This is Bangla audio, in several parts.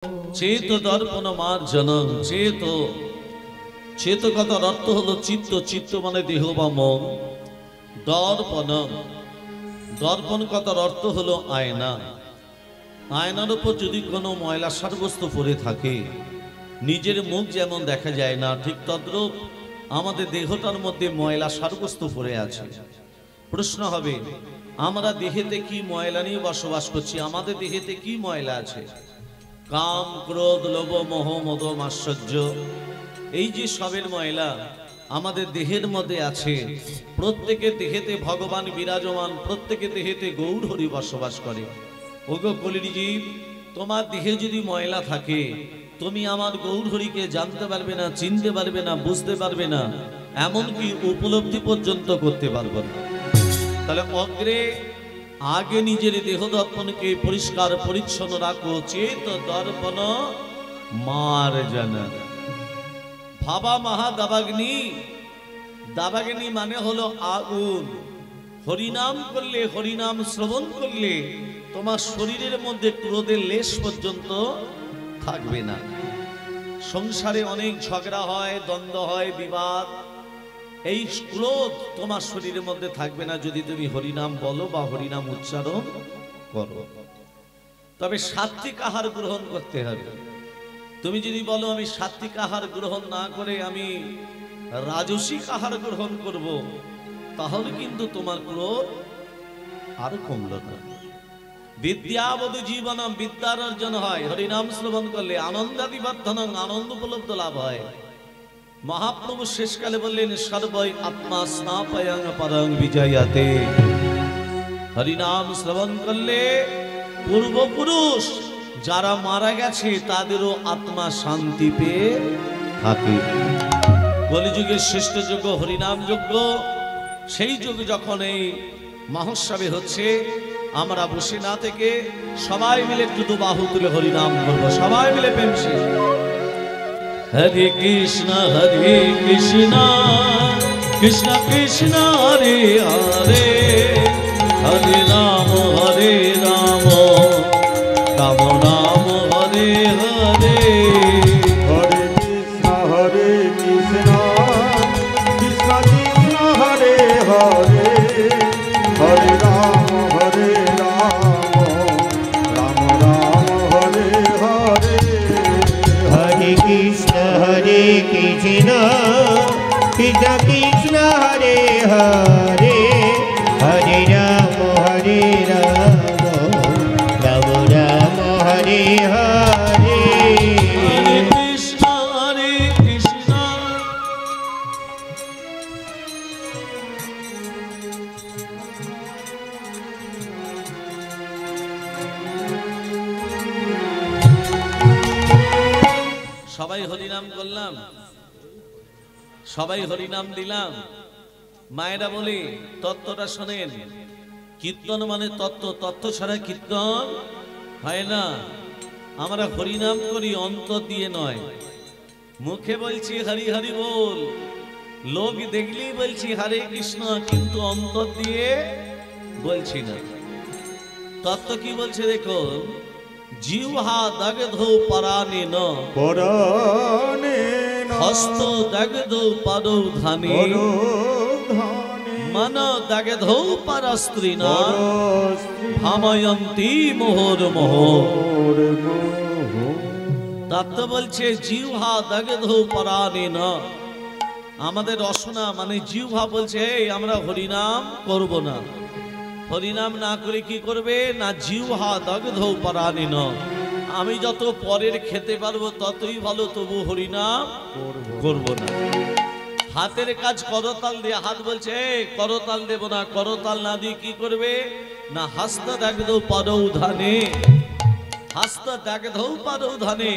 চেত দর্পণ মার্জনং চেত চেত কথার অর্থ হলো চিত্ত, চিত্ত মানে দেহ বা মন। দর্পণং দর্পণ কথার অর্থ হলো আয়না। আয়নার উপর যদি কোনো ময়লা সারবস্তু পড়ে থাকে, নিজের মুখ যেমন দেখা যায় না, ঠিক তদ্রূপ আমাদের দেহটার মধ্যে ময়লা সারবস্তু পড়ে আছে। প্রশ্ন হবে, আমরা দেহেতে কি ময়লা নিয়ে বসবাস করছি? আমাদের দেহেতে কি ময়লা আছে? কাম, ক্রোধ, লোভ, মোহ, মদ, মাৎসর্য, এই যে সবের ময়লা আমাদের দেহের মধ্যে আছে। প্রত্যেকের দেহেতে ভগবান বিরাজমান, প্রত্যেকের দেহেতে গৌর হরি বসবাস করে। ওগো কলির জীব, তোমার দেহে যদি ময়লা থাকে, তুমি আমার গৌর হরিকে জানতে পারবে না, চিনতে পারবে না, বুঝতে পারবে না, এমনকি উপলব্ধি পর্যন্ত করতে পারবে না। তাহলে অগ্রে আগে নিজের দেহ দর্পণকে পরিষ্কার পরিচ্ছন্ন রাখো। চেত দর্পণ মার্জন। ভাবা মহা দাবাগ্নি। দাবাগ্নি মানে হলো আগুন। হরিনাম করলে, হরিনাম শ্রবণ করলে তোমার শরীরের মধ্যে ক্রোধের লেশ পর্যন্ত থাকবে না। সংসারে অনেক ঝগড়া হয়, দ্বন্দ্ব হয়, বিবাদ, এই ক্রোধ তোমার শরীরের মধ্যে থাকবে না যদি তুমি হরিনাম বলো বা হরিনাম উচ্চারণ করো। তবে সাত্বিক আহার গ্রহণ করতে হবে। তুমি যদি বলো আমি সাত্বিক আহার গ্রহণ না করে আমি রাজসিক আহার গ্রহণ করব, তাহলে কিন্তু তোমার ক্রোধ আর কমল না। বিদ্যাবধ জীবনম, বিদ্যার অর্জন হয় হরিনাম শ্রবণ করলে। আনন্দাদি বর্ধনং, আনন্দ উপলব্ধ লাভ হয়। মহাপ্রভু শেষকালে বললেন, সর্বৈ আত্মা স্নাপয়ং পরং বিজয়াতে। হরিনাম শ্রবণ করলে পূর্বপুরুষ যারা মারা গেছে তাদেরও আত্মা শান্তি পেয়ে থাকে। কলিযুগের শ্রেষ্ঠ যজ্ঞ হরিনাম যজ্ঞ। সেই যজ্ঞ যখন এই মহোৎসবে হচ্ছে, আমরা বসে না থেকে সবাই মিলে একটু বাহু তুলে হরিনাম করবো, সবাই মিলে প্রেম শেষ। হরে কৃষ্ণ কৃষ্ণ কৃষ্ণ হরে হরে, হরে রাম রাম রাম হরে হরে। হরে কৃষ্ণ কৃষ্ণ কৃষ্ণ হরে হরে, হরে রাম রাম রাম হরে হরে। হরে কৃষ্ণ কৃষ্ণ কৃষ্ণ হরে হরে, হরে রাম রাম রাম হরে হরে। হরে কৃষ্ণ কৃষ্ণ। সবাই হরিনাম করলাম, সবাই হরিনাম দিলাম। মায়েরা বলে তত্ত্বটা শোনেন। কীর্তন মানে তত্ত্ব, তত্ত্ব ছাড়া কীর্তন হয় না। আমরা হরিনাম করি অন্তর দিয়ে নয়। মুখে বলছি হরি হরি বল, লোক দেখলেই বলছি হরে কৃষ্ণ, কিন্তু অন্তর দিয়ে বলছি না। তত্ত্ব কি বলছে দেখো, জিহ্বা দগ্ধ পরাণে ন, পরাণে হস্ত দগ্ধ পরোধানে, মন দগ্ধ পরস্ত্রীণা, ভাময়ন্তি মোহর মোহ। তত্ত্ব বলছে জিহ্বা দগ্ধ পরাণে ন। আমাদের রসনা মানে জিহ্বা বলছে এই আমরা হরিনাম করব না। হরিনাম না করে কি করবে না, জিহ্বা দগ্ধ পরাণে ন। আমি যত পরের খেতে পারবো ততই ভালো, তবু হরিনাম করব না। হাতের কাজ করতাল দিয়ে, হাত বলছে করতাল দেব না, করতাল না দিয়ে কি করবে না, হস্ত দগ্ধ পরোধানে, হস্ত দগ্ধ পরোধানে।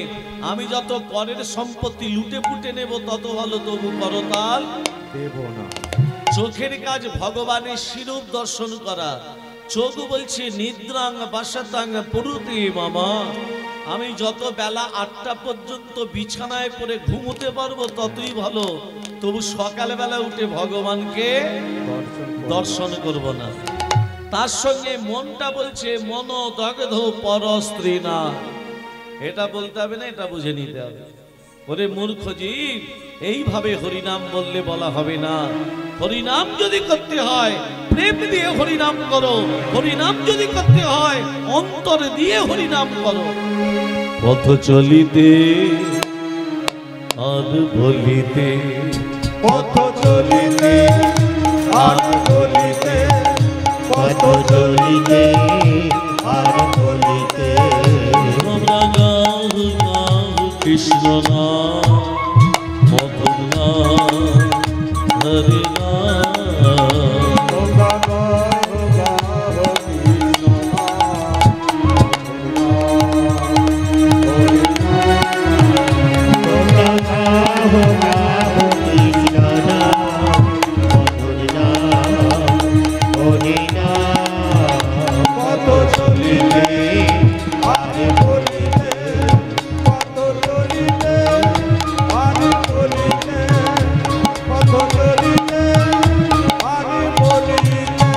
আমি যত পরের সম্পত্তি লুটে পুটে নেব তত ভালো, তবু করতাল দেব না। চোখের কাজ ভগবানের শিরূপ দর্শন করা। চোখ বলছে নিদ্রাং বাসাতাং পুরুতে মামা। আমি যত বেলা 8টা পর্যন্ত বিছানায় পড়ে ঘুমোতে পারবো ততই ভালো, তবু সকালবেলা উঠে ভগবানকে দর্শন করব না। তার সঙ্গে মনটা বলছে মন দগ্ধ পরস্ত্রীণা। এটা বলতে হবে না, এটা বুঝে নিতে হবে। ওরে মূর্খ জীব, এইভাবে হরিনাম বললে বলা হবে না। হরিনাম যদি করতে হয় প্রেম দিয়ে হরিনাম করো, হরিনাম যদি করতে হয় অন্তর দিয়ে হরিনাম করো। পথ চলিতে আর বলিতে, পথ চলিতে আর বলিতে, পথ চলিতে আর বলিতে, তোমরা গাও গাও কৃষ্ণ নাম, মধুর নাম, হরি নাম। তোমরা গাও গাও কৃষ্ণ তোমরা গাও গাও কৃষ্ণ নাম, মধুর নাম, হরি নাম। পথ চলিতে আর বলিতে, পথ চলিতে আর বলিতে, পথ চলিতে আর বলিতে।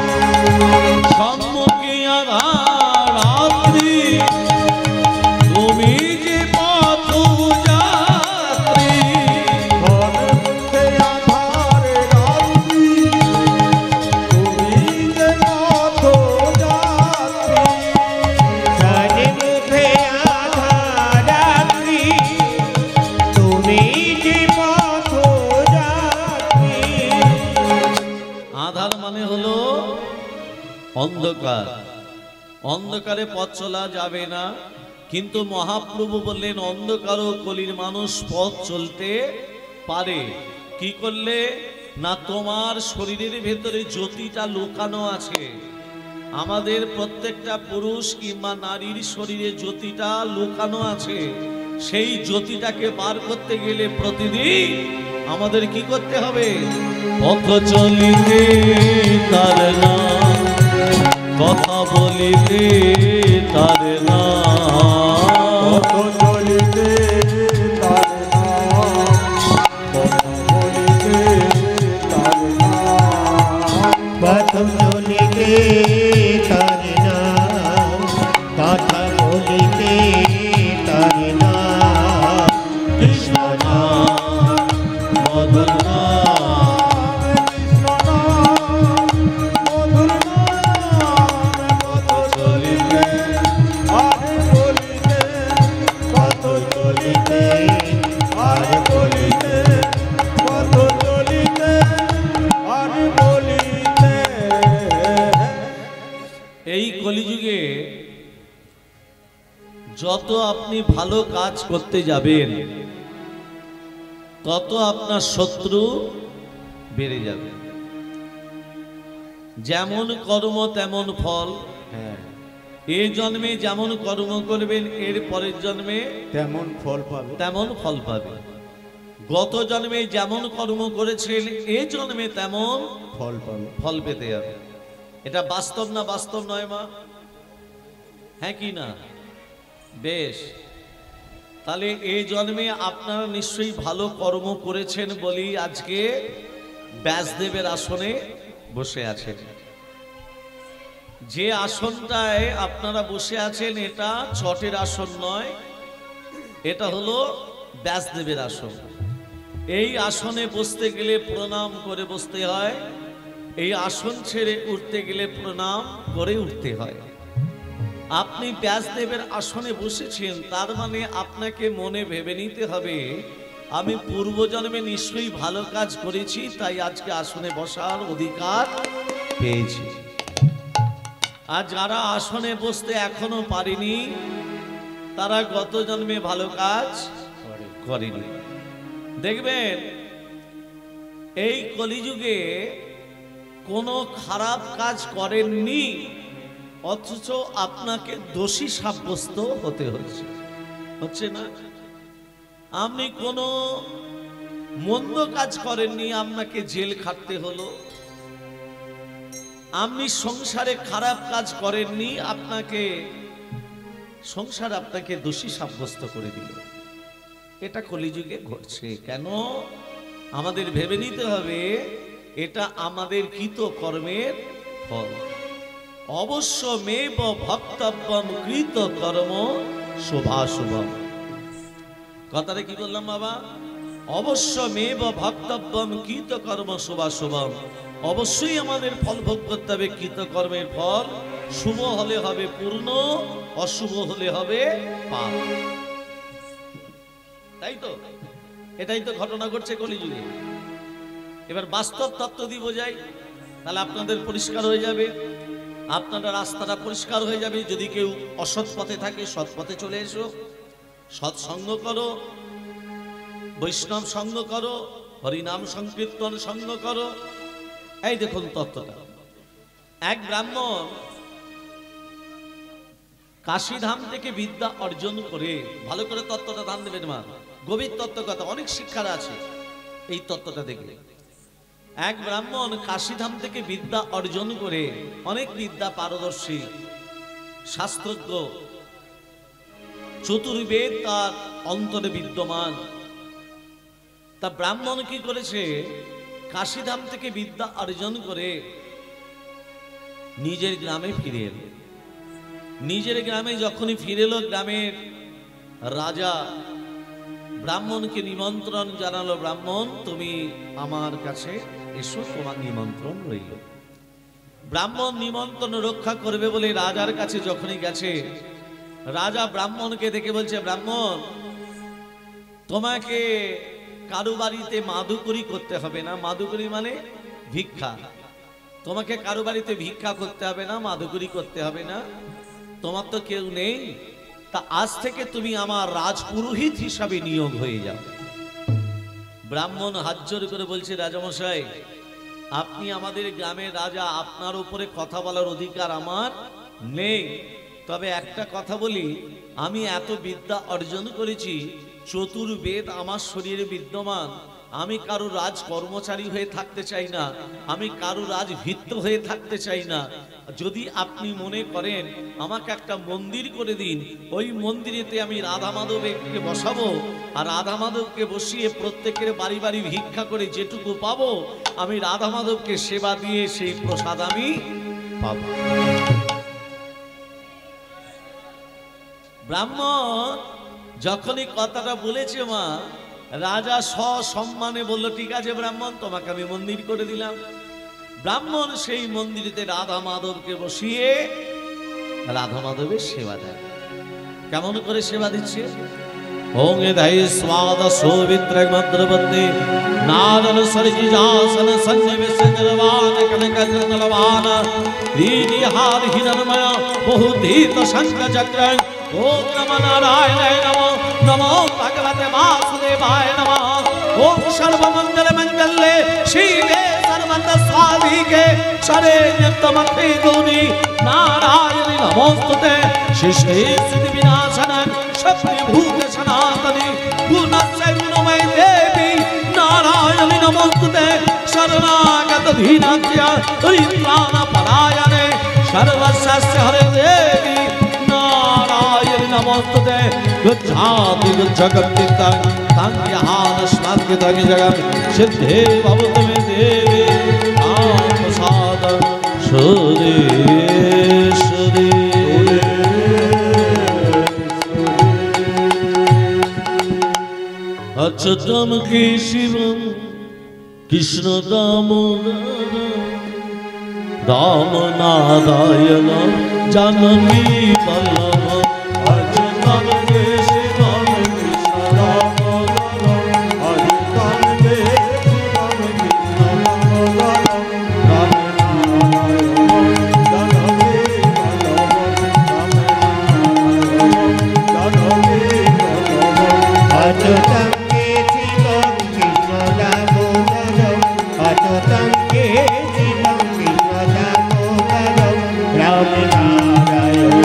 সম্মুখে আধার রাত্রি, তুমি যে পথ যাত্রী। ঘরে মুখে আধার রাত্রি, তুমি যে পথ যাত্রী। জানে মুখে আধার রাত্রি, তুমি যে পথ যাত্রী। আধার মানে হলো অন্ধকার, অন্ধকারে পথ চলা যাবে না। কিন্তু মহাপ্রভু বললেন অন্ধকার ও কলির মানুষ পথ চলতে পারে। কি করলে না, তোমার শরীরের ভেতরে জ্যোতিটা লুকানো আছে। আমাদের প্রত্যেকটা পুরুষ কিংবা নারীর শরীরে জ্যোতিটা লুকানো আছে। সেই জ্যোতিটাকে বার করতে গেলে প্রতিদিন আমাদের কি করতে হবে? পথ চলিতে তার নাম, কথা বলিতে তার নাম। পথ চলিতে তার নাম, কথা বলিতে তার নাম। পথ চলিতে তার নাম, কথা বলিতে তার নাম। কৃষ্ণ নাম, মধুর নাম, কৃষ্ণ নাম, মধুর নাম। পথ চলিতে আর বলিতে, পথ চলিতে আর বলিতে, পথ চলিতে আর বলিতে। এই কলিযুগে যত আপনি ভালো কাজ করতে যাবেন তত আপনার শত্রু বেড়ে যাবে। যেমন কর্ম তেমন ফল। হ্যাঁ, এই জন্মে যেমন কর্ম করবেন এর পরের জন্মে তেমন ফল পাবে। তেমন ফল পাবে। গত জন্মে যেমন কর্ম করেছেন এই জন্মে তেমন ফল পাবে। ফল পেতে যাবে। এটা বাস্তব না বাস্তব নয় মা? হ্যাঁ কি না? বেশ, তাহলে এই জন্মে আপনারা নিশ্চয়ই ভালো কর্ম করেছেন বলেই আজকে ব্যাসদেবের আসনে বসে আছেন। যে আসনটায় আপনারা বসে আছেন এটা ছটের আসন নয়, এটা হলো ব্যাসদেবের আসন। এই আসনে বসতে গেলে প্রণাম করে বসতে হয়, এই আসন ছেড়ে উঠতে গেলে প্রণাম করে উঠতে হয়। আপনি ব্যাসদেবের আসনে বসেছেন, তার মানে আপনাকে মনে ভেবে নিতে হবে আমি পূর্বজন্মে নিশ্চয়ই ভালো কাজ করেছি, তাই আজকে আসনে বসার অধিকার পেয়েছি। আর যারা আসনে বসতে এখনো পারেনি তারা গত জন্মে ভালো কাজ করেনি। দেখবেন এই কলিযুগে কোনো খারাপ কাজ করেননি, অথচ আপনাকে দোষী সাব্যস্ত হতে হচ্ছে না। আপনি কোনো মন্দ কাজ করেননি, আপনাকে জেল খাটতে হলো। আপনি সংসারে খারাপ কাজ করেননি, সংসার আপনাকে দোষী সাব্যস্ত করে দিল। এটা কলিযুগে ঘটছে। কেন? আমাদের ভেবে নিতে হবে এটা আমাদের কৃত কর্মের ফল। অবশ্য মেব ভক্তব্যম কৃত কর্ম শুভাশুভম। কথাটা কি বললাম বাবা? অবশ্যমেব ভক্তব্যম কৃতকর্ম শুভাশুভম। অবশ্যই আমাদের ফল ভোগ করতে হবে। কৃতকর্মের ফল শুভ হলে হবে পূর্ণ, অশুভ হলে হবে পাপ। তাই তো, এটাই তো ঘটনা ঘটছে কলিযুগে। এবার বাস্তব তত্ত্ব দিয়ে বোঝাই, তাহলে আপনাদের পরিষ্কার হয়ে যাবে, আপনাদের রাস্তাটা পরিষ্কার হয়ে যাবে। যদি কেউ অসৎ পথে থাকে, সৎ পথে চলে এসো, সৎসঙ্গ করো, বৈষ্ণব সঙ্গ করো, হরিনাম সংকীর্তন সঙ্গ করো। এই দেখুন তত্ত্বটা। এক ব্রাহ্মণ কাশীধাম থেকে বিদ্যা অর্জন করে, ভালো করে তত্ত্বটা ধান দেবেন মা, গভীর তত্ত্ব কথা, অনেক শিক্ষার আছে এই তত্ত্বটা দেখলে। এক ব্রাহ্মণ কাশীধাম থেকে বিদ্যা অর্জন করে, অনেক বিদ্যা পারদর্শী, শাস্ত্রজ্ঞ, চতুর্বেদ তার অন্তরে বিদ্যমান। তা ব্রাহ্মণ কি করেছে? কাশীধাম থেকে বিদ্যা অর্জন করে নিজের গ্রামে ফিরে এলো। নিজের গ্রামে যখনই ফিরে এলো, গ্রামের রাজা ব্রাহ্মণকে নিমন্ত্রণ জানালো, ব্রাহ্মণ তুমি আমার কাছে এসো, তোমার নিমন্ত্রণ রইল। ব্রাহ্মণ নিমন্ত্রণ রক্ষা করবে বলে রাজার কাছে যখনই গেছে, রাজা ব্রাহ্মণকে দেখে বলছে, ব্রাহ্মণ তোমাকে কারো বাড়িতে মাদুকরি করতে হবে না। মাদুকরি মানে ভিক্ষা। তোমাকে কারো বাড়িতে ভিক্ষা করতে হবে না, মাদুকরি করতে হবে না, তোমার তো কেউ নেই। তা আজ থেকে তুমি আমার রাজপুরোহিত হিসাবে নিয়োগ হয়ে যাও। ব্রাহ্মণ হাত জোর করে বলছে, রাজামশাই আপনি আমাদের গ্রামের রাজা, আপনার উপরে কথা বলার অধিকার আমার নেই। তবে একটা কথা বলি, আমি এত বিদ্যা অর্জন করেছি, চতুর্বেদ আমার শরীরে বিদ্যমান। আমি কারো রাজ কর্মচারী হয়ে থাকতে চাই না, আমি কারো রাজভৃত্য হয়ে থাকতে চাই না। যদি আপনি মনে করেন আমাকে একটা মন্দির করে দিন, ওই মন্দিরেতে আমি রাধা মাধবকে বসাবো, আর রাধা মাধবকে বসিয়ে প্রত্যেকের বাড়ি বাড়ি ভিক্ষা করে যেটুকু পাবো, আমি রাধা মাধবকে সেবা দিয়ে সেই প্রসাদ আমি পাবো। ব্রাহ্মণ যখনই কথাটা বলেছে মা, রাজা সসম্মানে বলল, ঠিক আছে ব্রাহ্মণ, তোমাকে আমি মন্দির করে দিলাম। ব্রাহ্মণ সেই মন্দিরেতে রাধা মাধবকে বসিয়ে রাধা মাধবের সেবা দেয়। কেমন করে সেবা দিচ্ছে? ওং এদাই স্বাদ সৌমিত্র মন্ত্রবন্দে নারল সরজিজাসন সন্নিবেশ নির্বাণ কনক চন্দনবান দীনি হার হিরণময় বহুদীত শঙ্খ চক্র। ওম নমো নারায়ণায় নমো, নমো ভগবতে বাসুদেবায় নমঃ। ওম সর্বমঙ্গল মঙ্গলে শিবে সর্বন্ত স্বাধিকে শরণ্যতমতে গৌরী নারায়ণী নমোস্তুতে। শিষ্টে সিদ্ধি বিনাশনং শক্তি ভূত সনাতনী গুণস্য গুণময় দেবী নারায়ণী নমোস্তুতে। শরণাগত ধীনাত্য পরিত্রাণ পরায়ণে সর্বস্য হরে দেবী নারায়ণী নমোস্তুতে। গচ্ছামি গচ্ছগতিতং তং য়াহান স্মার্গিতং জগৎ সিদ্ধে ভবতু মে দেবী নাম প্রসাদ সুরেশ্বরী। अच्युतम केशवम कृष्ण दामोदर राम नारायण जानकी वल्लभ। अच्युतम केशवम कृष्ण दामोदर हरिकान्ते शिवम कृष्ण दामोदर राम नारायण जानकी वल्लभ राम नारायण जानकी वल्लभ। अच्युतं केशवं कृष्ण दामोदरं अच्युतं केशवं कृष्ण दामोदरं राम नारायण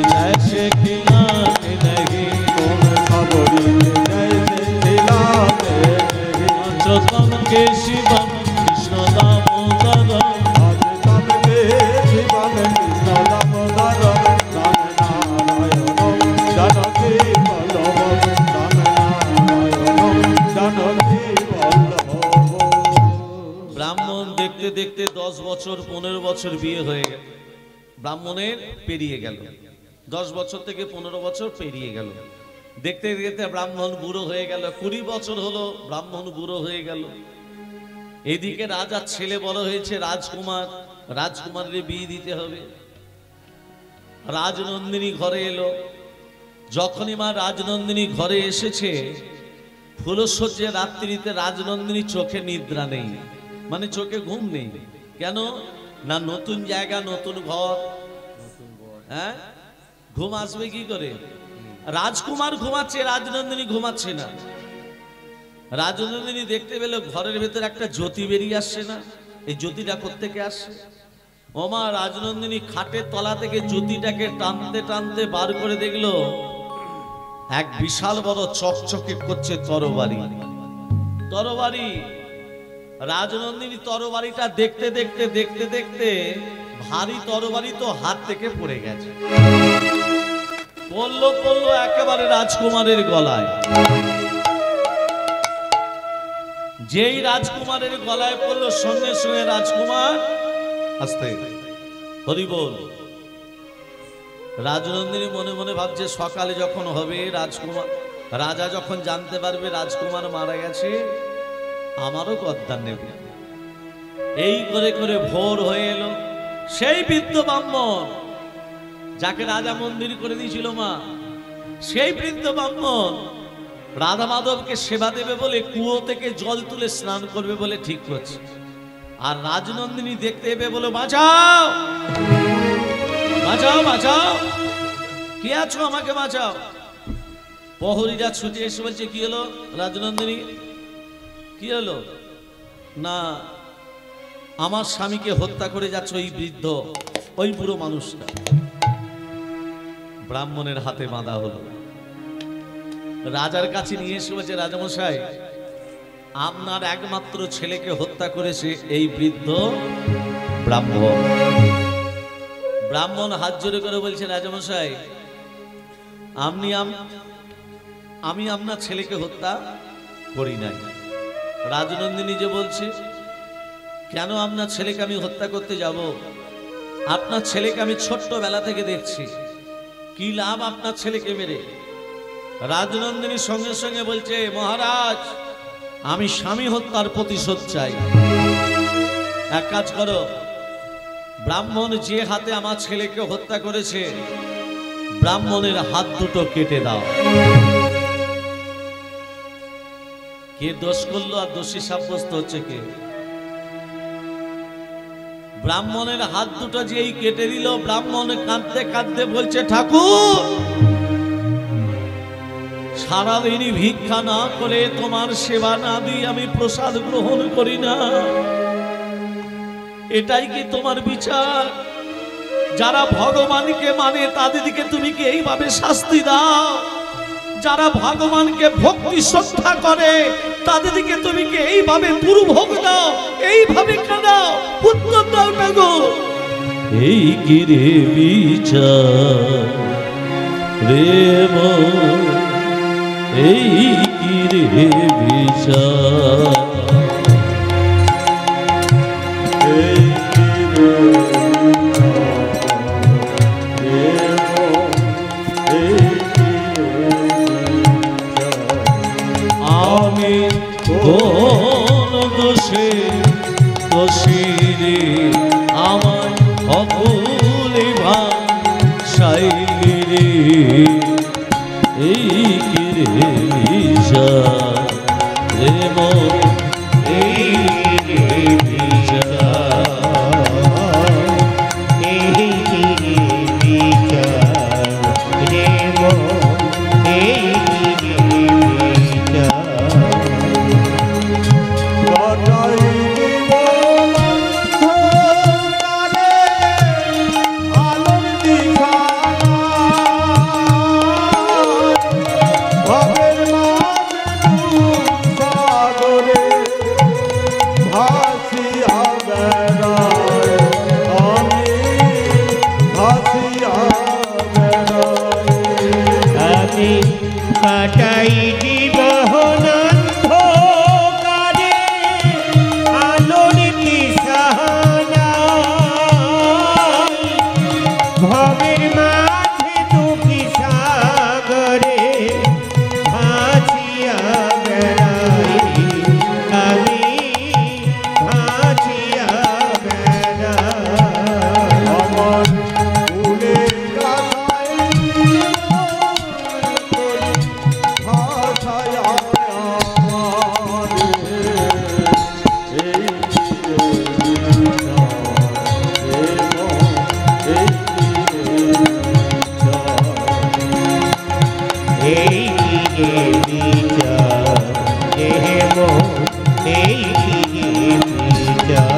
जैसे खिलाते नहीं, तुम खबरी जैसे खिलाते नहीं। अच्युतम केशवम कृष्ण दामोदरम, आज तम के शिवम कृष्ण दामोदरम, राम नारायणम जानकी वल्लभम, राम नारायणम जानकी वल्लभम। ব্রাহ্মণ দেখতে দেখতে 10 বছর 15 বছর বিয়ে হয়ে গেল, ব্রাহ্মণের পেরিয়ে গেল। 10 বছর থেকে 15 বছর পেরিয়ে গেল। দেখতে দেখতে ব্রাহ্মণ বুড়ো হয়ে গেল। 20 বছর হলো, ব্রাহ্মণ বুড়ো হয়ে গেল। এদিকে রাজার ছেলে বড় হয়েছে, রাজকুমার, রাজকুমারের বিয়ে দিতে হবে। রাজনন্দিনী ঘরে এলো। যখনই মা রাজনন্দিনী ঘরে এসেছে, ফুলশয্যে রাত্রিতে রাজনন্দিনী চোখে নিদ্রা নেই, মানে চোখে ঘুম নেই। কেন না? নতুন জায়গা, নতুন ঘর, হ্যাঁ, ঘুম আসবে কি করে? রাজকুমার ঘুমাচ্ছে, রাজনন্দিনী ঘুমাচ্ছে না। রাজনন্দিনী দেখতে পেল ঘরের ভেতর একটা জ্যোতি বেরিয়ে আসছে না। এই জ্যোতিটা কোত্থেকে আসছে? ওমা, রাজনন্দিনী খাটের তলা থেকে জ্যোতিটাকে টানতে টানতে বার করে দেখলো এক বিশাল বড় চকচকে করছে তরবারি। তরবারি। রাজনন্দিনী তরবারিটা দেখতে দেখতে দেখতে দেখতে ভারী তরবারি তো হাত থেকে পড়ে গেছে, পড়লো পড়লো একেবারে রাজকুমারের গলায়। যেই রাজকুমারের গলায় পড়লো, সঙ্গে সঙ্গে রাজকুমার আস্তে হরি বল। রাজনন্দিনী মনে মনে ভাবছে সকালে যখন হবে, রাজকুমার রাজা যখন জানতে পারবে রাজকুমার মারা গেছে, আমারও গদ্দার নেবে। এই করে করে ভোর হয়ে এলো। সেই বৃদ্ধ ব্রাহ্মণ যাকে রাজা মন্দির করে দিয়েছিল মা, সেই বৃদ্ধ ব্রাহ্মণ রাধা মাধবকে সেবা দেবে বলে কুয়ো থেকে জল তুলে স্নান করবে বলে ঠিক করছে। আর রাজনন্দিনী দেখতে এবে বলে, বাঁচাও বাঁচাও বাঁচাও, কে আছো, আমাকে বাঁচাও। প্রহরীরা ছুটে এসে বলছে, কি হলো রাজনন্দিনী, কি হলো? না, আমার স্বামীকে হত্যা করে যাচ্ছে ওই বৃদ্ধ, ওই বুড়ো মানুষটা। ব্রাহ্মণের হাতে বাঁধা হলো। রাজার কাছে নিয়ে এসে বলছে, রাজামশাই, আপনার একমাত্র ছেলেকে হত্যা করেছে এই বৃদ্ধ ব্রাহ্মণ। ব্রাহ্মণ হাত জোড়ে করে বলছে, রাজামশাই, আমি আপনার ছেলেকে হত্যা করি নাই। রাজনন্দিনী যে বলছে, কেন আপনার ছেলেকে আমি হত্যা করতে যাব? আপনার ছেলেকে আমি ছোট্টবেলা থেকে দেখছি, কি লাভ আপনার ছেলেকে মেরে? রাজনন্দিনী সঙ্গে সঙ্গে বলছে, মহারাজ, আমি স্বামী হত্যার প্রতিশোধ চাই। এক কাজ করো, ব্রাহ্মণ যে হাতে আমার ছেলেকে হত্যা করেছে, ব্রাহ্মণের হাত দুটো কেটে দাও। কে দোষ করলো আর দোষী সাব্যস্ত হচ্ছে কে? ব্রাহ্মণের হাত দুটো যেই কেটে দিল, ব্রাহ্মণ কাঁদতে কাঁদতে বলছে, ঠাকুর, সারাদিনই ভিক্ষা না করে, তোমার সেবা না দিয়ে আমি প্রসাদ গ্রহণ করি না, এটাই কি তোমার বিচার? যারা ভগবানকে মানে তাদেরকে তুমি কি এইভাবে শাস্তি দাও? যারা ভগবানকে ভক্তি শ্রদ্ধা করে তাদেরকে তুমি কি এইভাবে দুর্ভোগ দাও, এইভাবে কাঁদাও? উত্তর দাও না গো। এই কি রে বিচার রে মন, এই কি রে বিচার, এই কি রে আমি কোন দোষে দোষী রে, আমার অকুলে ভাষাই রে, এই কি রে বিচার রে মন, এই কি রে বিচার, এই কি রে বিচার রে মন, এই কি রে বিচার। কাটাই জীবন অন্ধকারে, আলোর দিশানা কাটাই জীবন অন্ধকারে আলোর দিশাহারায় ভবের মাঝে দুঃখী সাগরে ভাসিয়া বেড়াই আমি ভাসিয়া বেড়াই আমার ফুলের গাথায় ভাষায় এই দিকে বিচার দেহে মন এই দিকে বিচার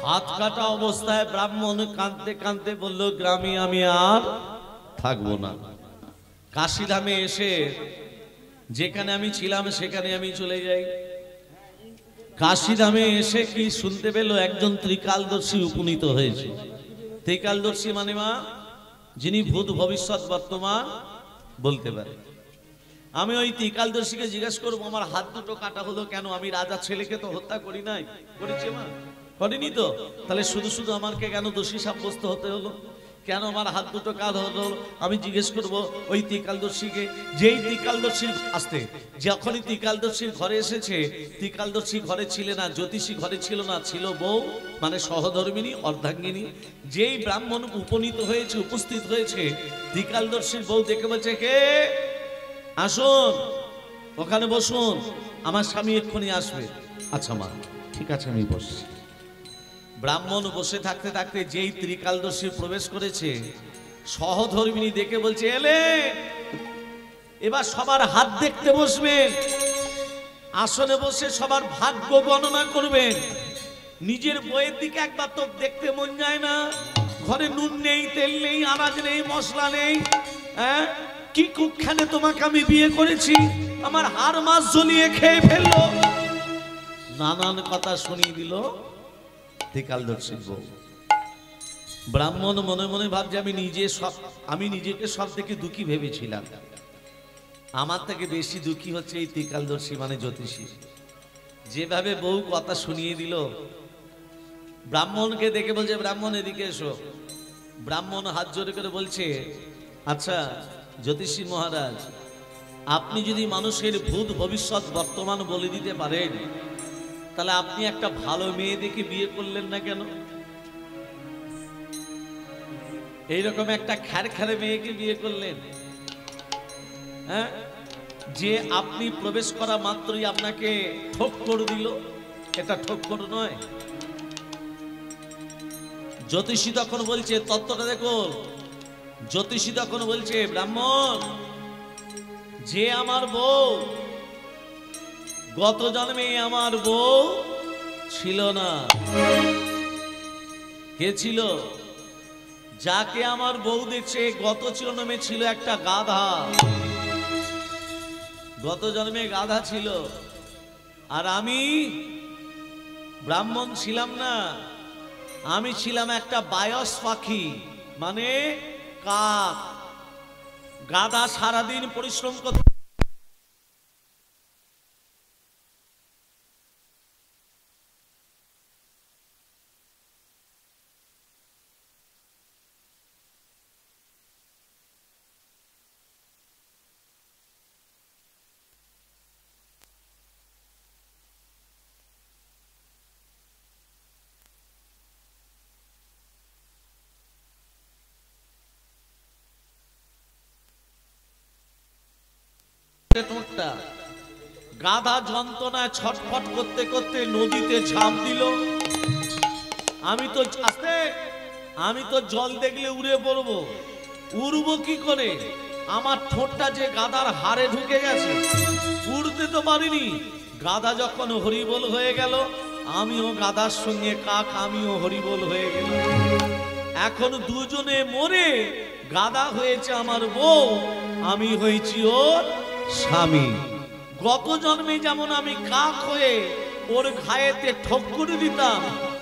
হাত কাটা অবস্থায় ব্রাহ্মণ কাঁদতে কাঁদতে বলল, গ্রামে আমি আর থাকবো না। কাশীধামে এসে যেখানে আমি ছিলাম সেখানে আমি চলে যাই। কাশীধামে এসে কি শুনতে পেল, একজন ত্রিকালদর্শী উপনীত হয়েছে। ত্রিকালদর্শী মানে মা, যিনি ভূত ভবিষ্যৎ বর্তমান বলতে পারে। আমি ওই ত্রিকালদর্শীকে জিজ্ঞেস করবো, আমার হাত দুটো কাটা হলো কেন? আমি রাজা ছেলেকে তো হত্যা করি নাই। করেছে মা? করিনি তো। তাহলে শুধু শুধু আমাকে কেন দোষী সাব্যস্ত হতে হলো? কেন আমার হাত দুটো কাঁধ হলো? আমি জিজ্ঞেস করব ওই ত্রিকালদর্শীকে। যেই ত্রিকালদর্শীর আসতে যখনই ত্রিকালদর্শীর ঘরে এসেছে, ত্রিকালদর্শী ঘরে ছিল না, জ্যোতিষী ঘরে ছিল না, ছিল বউ মানে সহধর্মিনী অর্ধাঙ্গিনী। যেই ব্রাহ্মণ উপনীত হয়েছে, উপস্থিত হয়েছে, ত্রিকালদর্শীর বউ দেখে বলছে, কে? আসুন, ওখানে বসুন, আমার স্বামী এক্ষুনি আসবে। আচ্ছা মা, ঠিক আছে, আমি বসছি। ব্রাহ্মণ বসে থাকতে থাকতে যেই ত্রিকালদর্শী প্রবেশ করেছে, সহধর্মিনী দেখে বলছে, এলে এবার সবার হাত দেখতে বসবেন, আসনে বসে সবার ভাগ্য বর্ণনা করবেন। নিজের বইয়ের দিকে একবার তো দেখতে মন যায় না? ঘরে নুন নেই, তেল নেই, আনাজ নেই, মশলা নেই। হ্যাঁ, কি কুক্ষানে তোমাকে আমি বিয়ে করেছি, আমার হাড় মাছ জ্বলিয়ে খেয়ে ফেললো। নানান কথা শুনিয়ে দিল ত্রিকালদর্শী বউ। ব্রাহ্মণ মনে মনে ভাবছে, আমি নিজেকে সব থেকে দুঃখী ভেবেছিলাম। আমার থেকে বেশি দুঃখী হচ্ছে এই ত্রিকালদর্শী মানে জ্যোতিষী। যেভাবে বউ কথা শুনিয়ে দিল, ব্রাহ্মণকে দেখে বলছে, ব্রাহ্মণ এদিকে এসো। ব্রাহ্মণ হাত জোড়ে করে বলছে, আচ্ছা জ্যোতিষী মহারাজ, আপনি যদি মানুষের ভূত ভবিষ্যৎ বর্তমান বলে দিতে পারেন, তাহলে আপনি একটা ভালো মেয়ে দেখে বিয়ে করলেন না কেন? এইরকম একটা খ্যারখ্যারে মেয়েকে বিয়ে করলেন, হ্যাঁ, যে আপনি প্রবেশ করা মাত্রই আপনাকে ঠোক্কর দিল। এটা ঠোক্কর নয়। জ্যোতিষী তখন বলছে, তত্ত্বটা দেখুন। জ্যোতিষী তখন বলছে, ব্রাহ্মণ, যে আমার বউ, গত জন্মে আমার বউ ছিল না। কে ছিল? যাকে আমার বউ দেখছে, গত জন্মে ছিল একটা গাধা। গত জন্মে গাধা ছিল। আর আমি ব্রাহ্মণ ছিলাম না, আমি ছিলাম একটা বায়স পাখি, মানে কাক। গাধা সারাদিন পরিশ্রম করতে গাধা যন্ত্রণায় ছটফট করতে করতে নদীতে ঝাঁপ দিল। আমি তো জল দেখলে উড়ে পড়বো। উড়বো কি করে? আমার ঠোঁটটা যে গাদার হাড়ে ঢুকে গেছে, উড়তে তো পারিনি। গাদা যখন হরিবোল হয়ে গেল, আমিও গাদার সঙ্গে কাক, আমিও হরিবোল হয়ে গেল। এখন দুজনে মরে গাদা হয়েছে আমার বউ, আমি হয়েছি ওর স্বামী। গত জন্মে যেমন আমি কাক হয়ে ওর ঘায়েতে ঠক্কর দিতাম,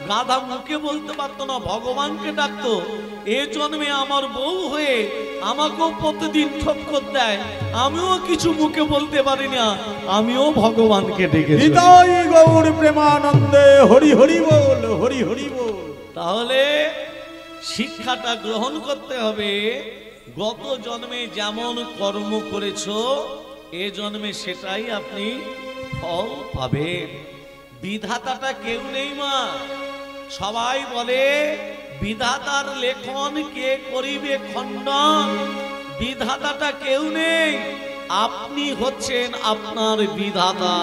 গাধা মুখে বলতে পারতো না, ভগবানকে ডাকতো, এ জন্মে আমার বউ হয়ে আমাকেও প্রতিদিন ঠক্কর দেয়, আমিও কিছু মুখে বলতে পারি না, আমিও ভগবানকে ডেকেছি। হৃদয় গৌর প্রেমানন্দে হরি হরি বল, হরি হরি বল। তাহলে শিক্ষাটা গ্রহণ করতে হবে, গত জন্মে যেমন কর্ম করেছো এ জন্মে সেটাই আপনি ফল পাবেন। বিধাতাটা কেউ নেই মা। সবাই বলে বিধাতার লেখন কে করিবে খণ্ডন, বিধাতাটা কেউ নেই, আপনি হচ্ছেন আপনার বিধাতা।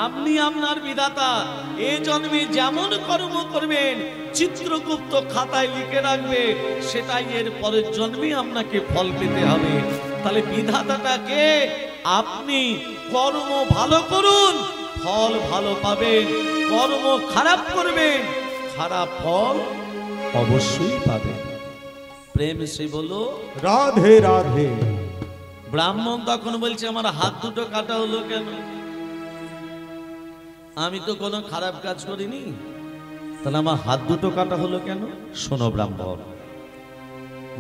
আপনি আপনার বিধাতা। এই জন্মে যেমন কর্ম করবেন চিত্রগুপ্ত খাতায় লিখে রাখবে, সেটাই এর পরের জন্মে আপনাকে ফল পেতে হবে। তাহলে বিধাতাটাকে আপনি কর্ম ভালো করুন, ফল ভালো পাবেন। কর্ম খারাপ করবেন, খারাপ ফল অবশ্যই পাবেন। প্রেম সে বলো রাধে রাধে। ব্রাহ্মণ তখন বলছে আমার হাত দুটো কাটা হলো কেন? আমি তো কোনো খারাপ কাজ করিনি, তাহলে আমার হাত দুটো কাটা হলো কেন? শোনো ব্রাহ্মণ,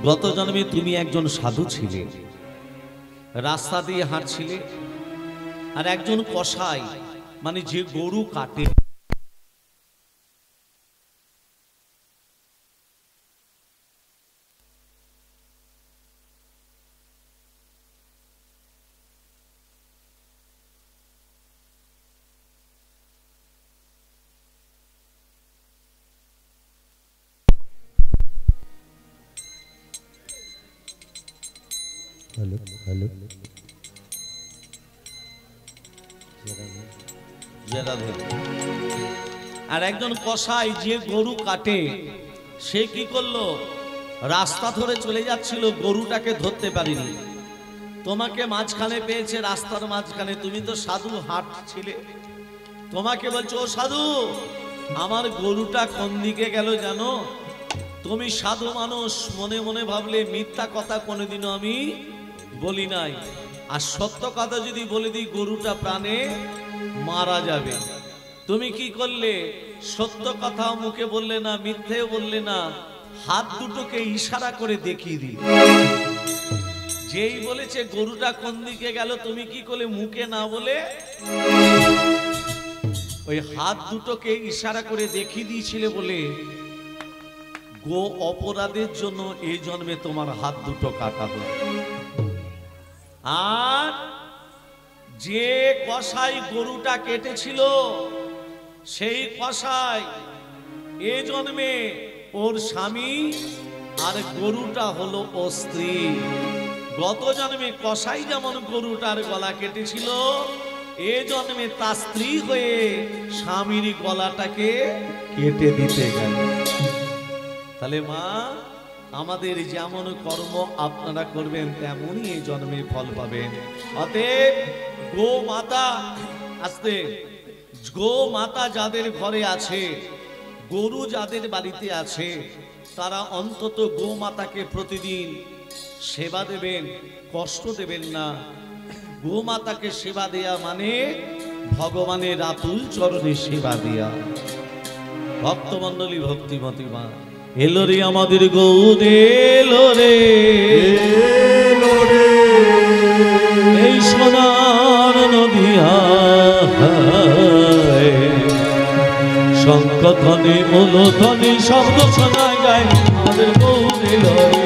গত জন্মে তুমি একজন সাধু ছিলে, রাস্তা দিয়ে হাঁটছিলে, আর একজন কসাই মানে যে গরু কাটে, हेलो हेलो আর একজন কসাই যে গরু কাটে, সে কি করলো? রাস্তা ধরে চলে যাচ্ছিল, গরুটাকে ধরতে পারিনি, তোমাকে মাঝখানে পেয়েছে, রাস্তার মাঝখানে। তুমি তো সাধু হাঁটছিলে, তোমাকে বলছো ও সাধু আমার গরুটা কোন দিকে গেল জানো? তুমি সাধু মানুষ, মনে মনে ভাবলে মিথ্যা কথা কোনোদিনও আমি বলি নাই, আর সত্য কথা যদি বলে দিই গরুটা প্রাণে মারা যাবে। তুমি কি করলে? সত্য কথাও মুখে বললে না, মিথ্যেও বললে না, হাত দুটোকে ইশারা করে দেখিয়ে দিই। যেই বলেছে গরুটা কোন দিকে গেল, তুমি কি করলে? মুখে না বলে ওই হাত দুটোকে ইশারা করে দেখিয়ে দিয়েছিলে বলে গো অপরাধের জন্য এই জন্মে তোমার হাত দুটো কাটা হলো। আর যে কসাই গরুটা কেটেছিল, সেই কসাই এ জন্মে ওর স্বামী, আর গরুটা হলো ও স্ত্রী। গত জন্মে কসাই যেমন গরুটার গলা কেটেছিল, এ জন্মে তার স্ত্রী হয়ে স্বামীর গলাটাকে কেটে দিতে গেল। তাহলে মা, আমাদের যেমন কর্ম আপনারা করবেন তেমনই এই জন্মে ফল পাবেন। অতএব গো মাতা, আস্তে, গো মাতা যাদের ঘরে আছে, গরু যাদের বাড়িতে আছে, তারা অন্তত গো মাতাকে প্রতিদিন সেবা দেবেন, কষ্ট দেবেন না। গো মাতাকে সেবা দেয়া মানে ভগবানের আতুল চরণে সেবা দেয়া। ভক্তমণ্ডলী, ভক্তিমতী মা এলো রে, আমাদের গৌর এলো রে, এই সোনার নদিয়া, শঙ্খ ধ্বনি ওলো ধ্বনি শব্দ শোনা যায়, আমাদের গৌর এলো রে।